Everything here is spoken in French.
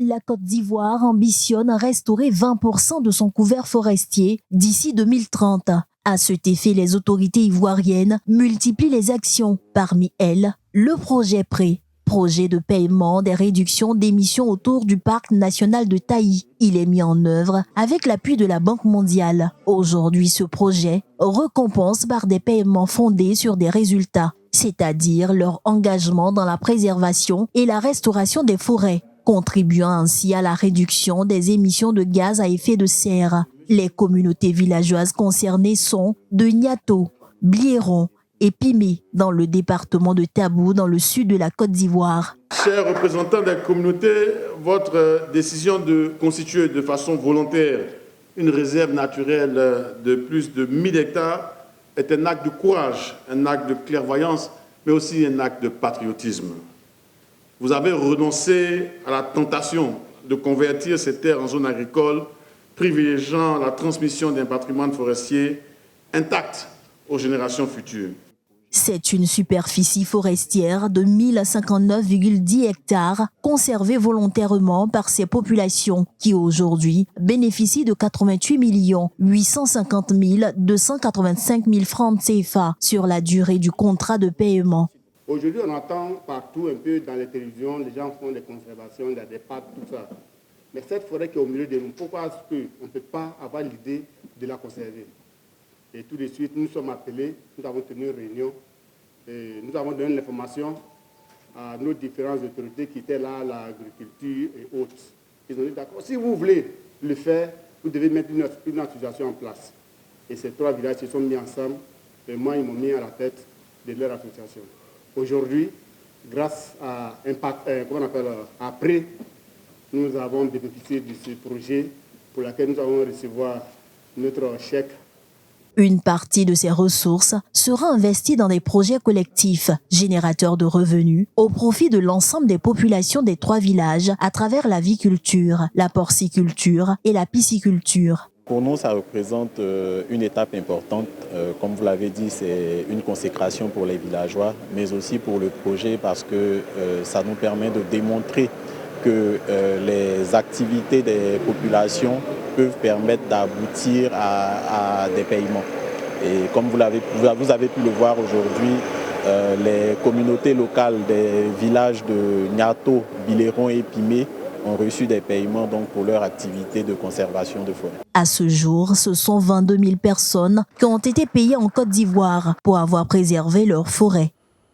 La Côte d'Ivoire ambitionne à restaurer 20% de son couvert forestier d'ici 2030. À cet effet, les autorités ivoiriennes multiplient les actions. Parmi elles, le projet PRÉ, projet de paiement des réductions d'émissions autour du parc national de Taï. Il est mis en œuvre avec l'appui de la Banque mondiale. Aujourd'hui, ce projet récompense par des paiements fondés sur des résultats, c'est-à-dire leur engagement dans la préservation et la restauration des forêts, contribuant ainsi à la réduction des émissions de gaz à effet de serre. Les communautés villageoises concernées sont de Niato, Blieron et Pimé dans le département de Tabou dans le sud de la Côte d'Ivoire. Chers représentants des communautés, votre décision de constituer de façon volontaire une réserve naturelle de plus de 1000 hectares est un acte de courage, un acte de clairvoyance, mais aussi un acte de patriotisme. Vous avez renoncé à la tentation de convertir ces terres en zones agricoles, privilégiant la transmission d'un patrimoine forestier intact aux générations futures. C'est une superficie forestière de 1059,10 hectares conservée volontairement par ces populations qui aujourd'hui bénéficient de 88 850 285 000 francs CFA sur la durée du contrat de paiement. Aujourd'hui, on entend partout un peu dans les télévisions, les gens font des conservations, des parcs, tout ça. Mais cette forêt qui est au milieu de nous, pourquoi est-ce qu'on ne peut pas avoir l'idée de la conserver? Et tout de suite, nous sommes appelés, nous avons tenu une réunion, et nous avons donné l'information à nos différentes autorités qui étaient là, l'agriculture et autres. Ils ont dit d'accord, si vous voulez le faire, vous devez mettre une association en place. Et ces trois villages se sont mis ensemble, et moi, ils m'ont mis à la tête de leur association. Aujourd'hui, grâce à PRÉ, nous avons bénéficié de ce projet pour lequel nous allons recevoir notre chèque. Une partie de ces ressources sera investie dans des projets collectifs, générateurs de revenus, au profit de l'ensemble des populations des trois villages à travers l'aviculture, la porciculture et la pisciculture. Pour nous, ça représente une étape importante. Comme vous l'avez dit, c'est une consécration pour les villageois, mais aussi pour le projet parce que ça nous permet de démontrer que les activités des populations peuvent permettre d'aboutir à des paiements. Et comme vous avez pu le voir aujourd'hui, les communautés locales des villages de Niato, Blieron et Pimé ont reçu des paiements donc, pour leur activité de conservation de forêt. À ce jour, ce sont 22 000 personnes qui ont été payées en Côte d'Ivoire pour avoir préservé leurs forêts.